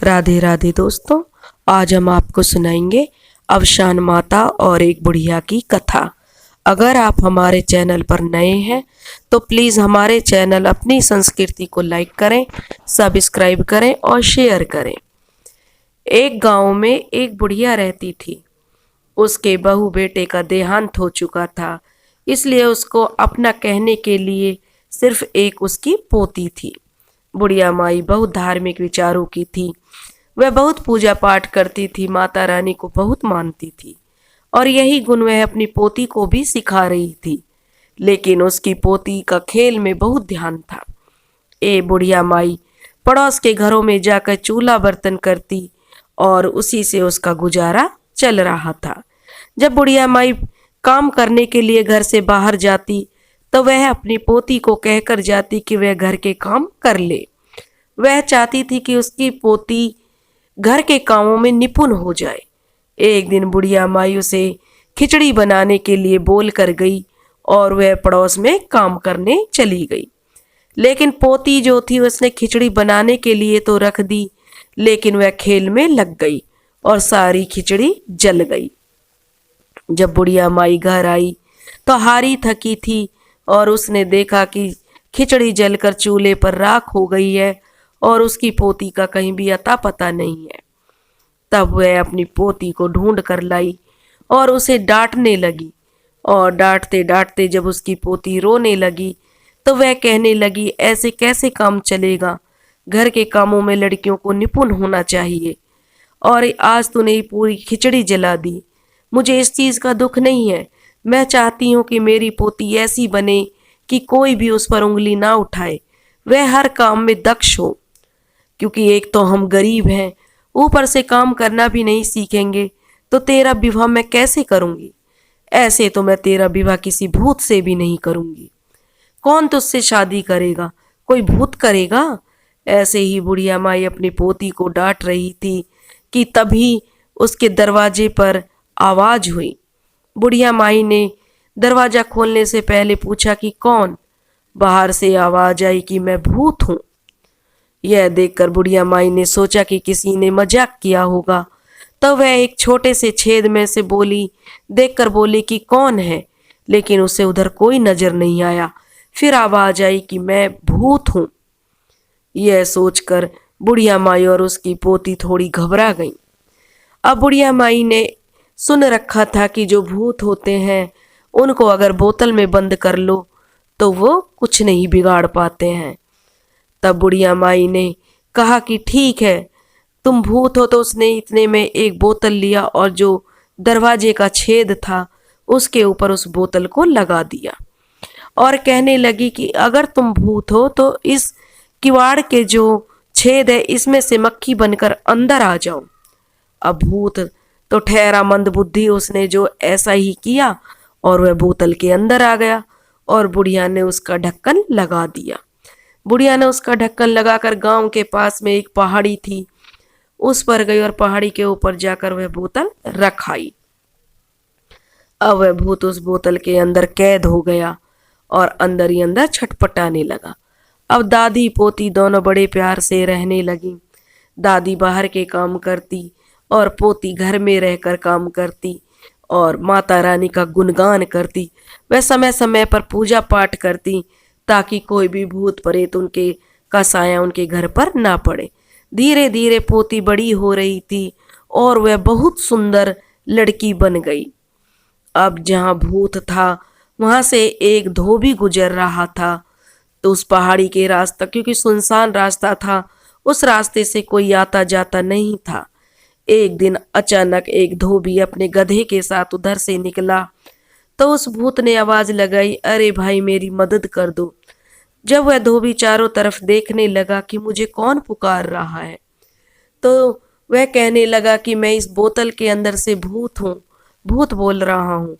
राधे राधे दोस्तों, आज हम आपको सुनाएंगे अवसान माता और एक बुढ़िया की कथा। अगर आप हमारे चैनल पर नए हैं तो प्लीज़ हमारे चैनल अपनी संस्कृति को लाइक करें, सब्सक्राइब करें और शेयर करें। एक गांव में एक बुढ़िया रहती थी। उसके बहू बेटे का देहांत हो चुका था, इसलिए उसको अपना कहने के लिए सिर्फ एक उसकी पोती थी। बुढ़िया माई बहुत धार्मिक विचारों की थी। वह बहुत पूजा पाठ करती थी, माता रानी को बहुत मानती थी और यही गुण वह अपनी पोती को भी सिखा रही थी। लेकिन उसकी पोती का खेल में बहुत ध्यान था। बुढ़िया माई पड़ोस के घरों में जाकर चूल्हा बर्तन करती और उसी से उसका गुजारा चल रहा था। जब बुढ़िया माई काम करने के लिए घर से बाहर जाती तो वह अपनी पोती को कहकर जाती कि वह घर के काम कर ले। वह चाहती थी कि उसकी पोती घर के कामों में निपुण हो जाए। एक दिन बुढ़िया माई उसे खिचड़ी बनाने के लिए बोल कर गई और वह पड़ोस में काम करने चली गई। लेकिन पोती जो थी उसने खिचड़ी बनाने के लिए तो रख दी, लेकिन वह खेल में लग गई और सारी खिचड़ी जल गई। जब बुढ़िया माई घर आई तो हारी थकी थी और उसने देखा कि खिचड़ी जलकर चूल्हे पर राख हो गई है और उसकी पोती का कहीं भी अता पता नहीं है। तब वह अपनी पोती को ढूंढ कर लाई और उसे डांटने लगी और डांटते डांटते जब उसकी पोती रोने लगी तो वह कहने लगी, ऐसे कैसे काम चलेगा? घर के कामों में लड़कियों को निपुण होना चाहिए और आज तूने पूरी खिचड़ी जला दी। मुझे इस चीज़ का दुख नहीं है। मैं चाहती हूँ कि मेरी पोती ऐसी बने कि कोई भी उस पर उंगली ना उठाए, वह हर काम में दक्ष हो। क्योंकि एक तो हम गरीब हैं, ऊपर से काम करना भी नहीं सीखेंगे तो तेरा विवाह मैं कैसे करूँगी? ऐसे तो मैं तेरा विवाह किसी भूत से भी नहीं करूँगी। कौन तुझसे शादी करेगा? कोई भूत करेगा? ऐसे ही बुढ़िया माई अपनी पोती को डांट रही थी कि तभी उसके दरवाजे पर आवाज हुई। बुढ़िया माई ने दरवाजा खोलने से पहले पूछा कि कौन? बाहर से आवाज आई कि मैं भूत हूँ। यह देखकर बुढ़िया माई ने सोचा कि किसी ने मजाक किया होगा, तो वह एक छोटे से छेद में से देखकर बोली कि कौन है, लेकिन उसे उधर कोई नजर नहीं आया। फिर आवाज आई कि मैं भूत हूँ। यह सोचकर बुढ़िया माई और उसकी पोती थोड़ी घबरा गई। अब बुढ़िया माई ने सुन रखा था कि जो भूत होते हैं उनको अगर बोतल में बंद कर लो तो वो कुछ नहीं बिगाड़ पाते हैं। तब बुढ़िया माई ने कहा कि ठीक है, तुम भूत हो। तो उसने इतने में एक बोतल लिया और जो दरवाजे का छेद था उसके ऊपर उस बोतल को लगा दिया और कहने लगी कि अगर तुम भूत हो तो इस किवाड़ के जो छेद है इसमें से मक्खी बनकर अंदर आ जाओ। अब भूत तो ठहरा मंदबुद्धि, उसने जो ऐसा ही किया और वह बोतल के अंदर आ गया और बुढ़िया ने उसका ढक्कन लगा दिया। बुढ़िया ने उसका ढक्कन लगाकर गांव के पास में एक पहाड़ी थी, उस पर गई और पहाड़ी के ऊपर जाकर वह बोतल रख आई। अब वह भूत उस बोतल के अंदर कैद हो गया और अंदर ही अंदर छटपटाने लगा। अब दादी पोती दोनों बड़े प्यार से रहने लगी। दादी बाहर के काम करती और पोती घर में रहकर काम करती और माता रानी का गुणगान करती। वह समय समय पर पूजा पाठ करती ताकि कोई भी भूत प्रेत उनके का साया उनके घर पर ना पड़े। धीरे धीरे पोती बड़ी हो रही थी और वह बहुत सुंदर लड़की बन गई। अब जहाँ भूत था वहां से एक धोबी गुजर रहा था, तो उस पहाड़ी के रास्ता, क्योंकि सुनसान रास्ता था, उस रास्ते से कोई आता जाता नहीं था। एक दिन अचानक एक धोबी अपने गधे के साथ उधर से निकला तो उस भूत ने आवाज लगाई, अरे भाई मेरी मदद कर दो। जब वह धोबी चारों तरफ देखने लगा कि मुझे कौन पुकार रहा है, तो वह कहने लगा कि मैं इस बोतल के अंदर से भूत हूँ, भूत बोल रहा हूँ।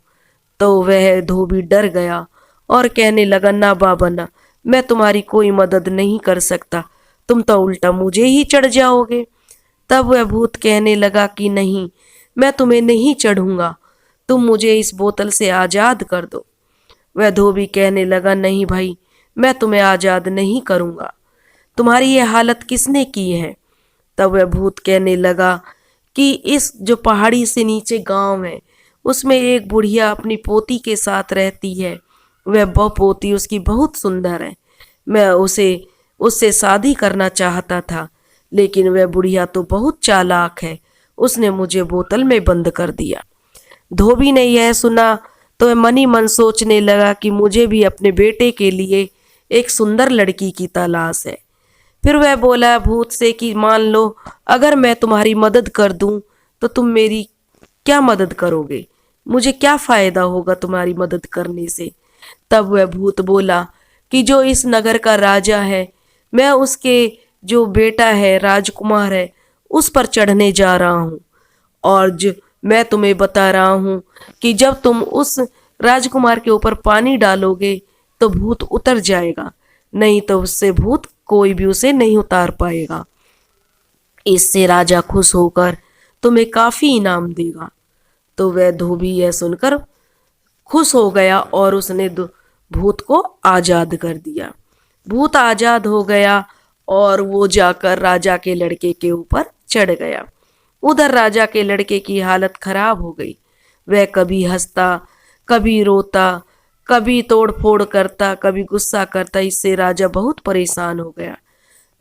तो वह धोबी डर गया और कहने लगा, ना बाबा ना, मैं तुम्हारी कोई मदद नहीं कर सकता, तुम तो उल्टा मुझे ही चढ़ जाओगे। तब वह भूत कहने लगा कि नहीं, मैं तुम्हें नहीं चढ़ूंगा, तुम मुझे इस बोतल से आज़ाद कर दो। वह धोबी कहने लगा, नहीं भाई, मैं तुम्हें आज़ाद नहीं करूंगा। तुम्हारी ये हालत किसने की है? तब वह भूत कहने लगा कि इस जो पहाड़ी से नीचे गांव है उसमें एक बुढ़िया अपनी पोती के साथ रहती है। वह पोती उसकी बहुत सुंदर है। मैं उसे उससे शादी करना चाहता था, लेकिन वह बुढ़िया तो बहुत चालाक है, उसने मुझे बोतल में बंद कर दिया। धोबी ने यह सुना तो वह मन ही मन सोचने लगा कि मुझे भी अपने बेटे के लिए एक सुंदर लड़की की तलाश है। फिर वह बोला भूत से कि मान लो अगर मैं तुम्हारी मदद कर दूं तो तुम मेरी क्या मदद करोगे, मुझे क्या फायदा होगा तुम्हारी मदद करने से। तब वह भूत बोला कि जो इस नगर का राजा है, मैं उसके जो बेटा है राजकुमार है उस पर चढ़ने जा रहा हूँ, और जो मैं तुम्हें बता रहा हूँ कि जब तुम उस राजकुमार के ऊपर पानी डालोगे तो भूत उतर जाएगा, नहीं तो उससे भूत कोई भी उसे नहीं उतार पाएगा। इससे राजा खुश होकर तुम्हें काफी इनाम देगा। तो वह धोबी यह सुनकर खुश हो गया और उसने भूत को आजाद कर दिया। भूत आजाद हो गया और वो जाकर राजा के लड़के के ऊपर चढ़ गया। उधर राजा के लड़के की हालत खराब हो गई। वह कभी हंसता, कभी रोता, कभी तोड़ फोड़ करता, कभी गुस्सा करता। इससे राजा बहुत परेशान हो गया।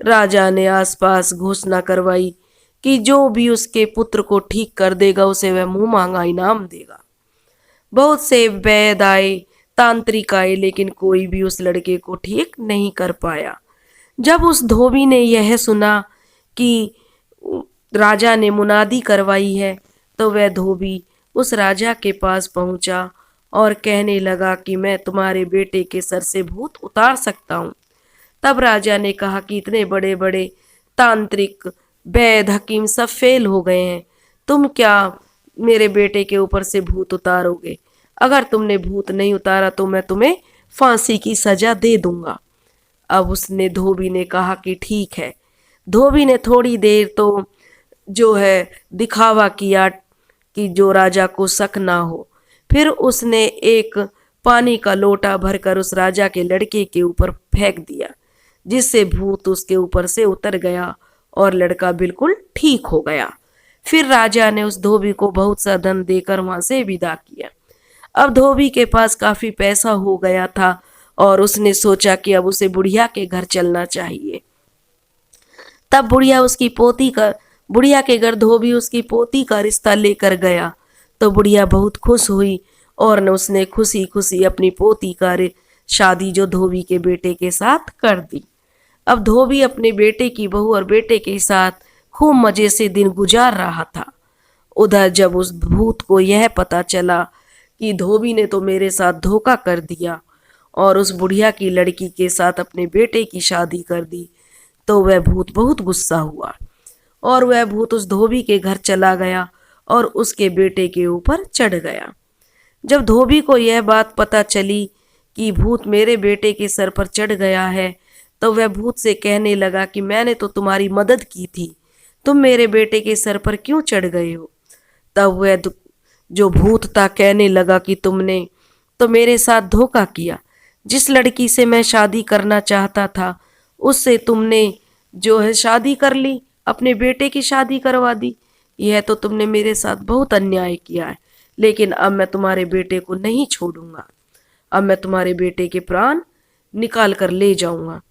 राजा ने आसपास घोषणा करवाई कि जो भी उसके पुत्र को ठीक कर देगा उसे वह मुंह मांगा इनाम देगा। बहुत से वैद आए, तांत्रिक आए, लेकिन कोई भी उस लड़के को ठीक नहीं कर पाया। जब उस धोबी ने यह सुना कि राजा ने मुनादी करवाई है तो वह धोबी उस राजा के पास पहुंचा और कहने लगा कि मैं तुम्हारे बेटे के सर से भूत उतार सकता हूँ। तब राजा ने कहा कि इतने बड़े बड़े तांत्रिक वैद हकीम सब फेल हो गए हैं, तुम क्या मेरे बेटे के ऊपर से भूत उतारोगे? अगर तुमने भूत नहीं उतारा तो मैं तुम्हें फांसी की सजा दे दूंगा। अब उसने धोबी ने कहा कि ठीक है। धोबी ने थोड़ी देर तो जो है दिखावा किया कि जो राजा को शक ना हो। फिर उसने एक पानी का लोटा भरकर उस राजा के लड़के के ऊपर फेंक दिया, जिससे भूत उसके ऊपर से उतर गया और लड़का बिल्कुल ठीक हो गया। फिर राजा ने उस धोबी को बहुत सा धन देकर वहां से विदा किया। अब धोबी के पास काफी पैसा हो गया था और उसने सोचा कि अब उसे बुढ़िया के घर चलना चाहिए। तब बुढ़िया के घर धोबी उसकी पोती का रिश्ता लेकर गया तो बुढ़िया बहुत खुश हुई और उसने खुशी खुशी अपनी पोती का शादी जो धोबी के बेटे के साथ कर दी। अब धोबी अपने बेटे की बहू और बेटे के साथ खूब मजे से दिन गुजार रहा था। उधर जब उस भूत को यह पता चला कि धोबी ने तो मेरे साथ धोखा कर दिया और उस बुढ़िया की लड़की के साथ अपने बेटे की शादी कर दी, तो वह भूत बहुत गुस्सा हुआ और वह भूत उस धोबी के घर चला गया और उसके बेटे के ऊपर चढ़ गया। जब धोबी को यह बात पता चली कि भूत मेरे बेटे के सर पर चढ़ गया है, तो वह भूत से कहने लगा कि मैंने तो तुम्हारी मदद की थी, तुम मेरे बेटे के सर पर क्यों चढ़ गए हो? तब वह जो भूत था कहने लगा कि तुमने तो मेरे साथ धोखा किया। जिस लड़की से मैं शादी करना चाहता था उससे तुमने जो है शादी कर ली, अपने बेटे की शादी करवा दी। यह तो तुमने मेरे साथ बहुत अन्याय किया है, लेकिन अब मैं तुम्हारे बेटे को नहीं छोड़ूंगा। अब मैं तुम्हारे बेटे के प्राण निकाल कर ले जाऊंगा।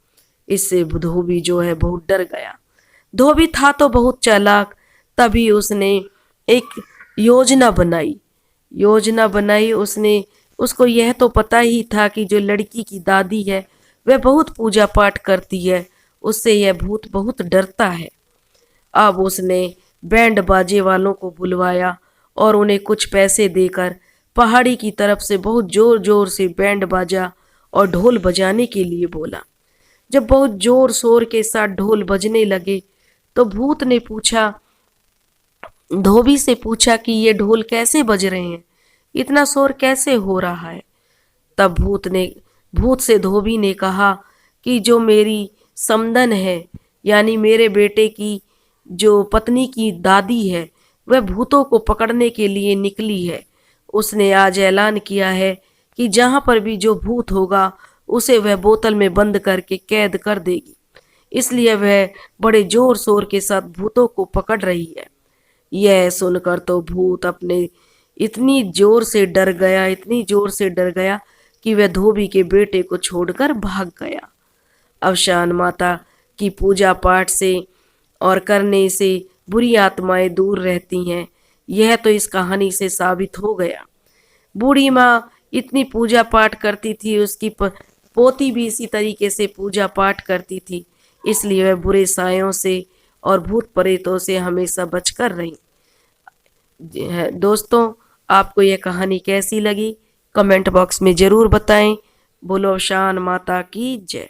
इससे धोबी जो है बहुत डर गया। धोबी था तो बहुत चालाक, तभी उसने एक योजना बनाई। उसको यह तो पता ही था कि जो लड़की की दादी है वह बहुत पूजा पाठ करती है, उससे यह भूत बहुत डरता है। अब उसने बैंड बाजे वालों को बुलवाया और उन्हें कुछ पैसे देकर पहाड़ी की तरफ से बहुत जोर जोर से बैंड बाजा और ढोल बजाने के लिए बोला। जब बहुत जोर शोर के साथ ढोल बजने लगे तो भूत ने धोबी से पूछा कि ये ढोल कैसे बज रहे हैं, इतना शोर कैसे हो रहा है? तब भूत से धोबी ने कहा कि जो मेरी समधन है, यानी मेरे बेटे की जो पत्नी की दादी है, वह भूतों को पकड़ने के लिए निकली है। उसने आज ऐलान किया है कि जहां पर भी जो भूत होगा उसे वह बोतल में बंद करके कैद कर देगी। इसलिए वह बड़े जोर शोर के साथ भूतों को पकड़ रही है। यह सुनकर तो भूत अपने इतनी जोर से डर गया, इतनी जोर से डर गया कि वह धोबी के बेटे को छोड़कर भाग गया। अवशान माता की पूजा पाठ से और करने से बुरी आत्माएं दूर रहती हैं, यह तो इस कहानी से साबित हो गया। बूढ़ी माँ इतनी पूजा पाठ करती थी, उसकी पोती भी इसी तरीके से पूजा पाठ करती थी, इसलिए वह बुरे सायों से और भूत प्रेतों से हमेशा बचकर रही। दोस्तों, आपको यह कहानी कैसी लगी कमेंट बॉक्स में ज़रूर बताएं। बोलो अवशान माता की जय।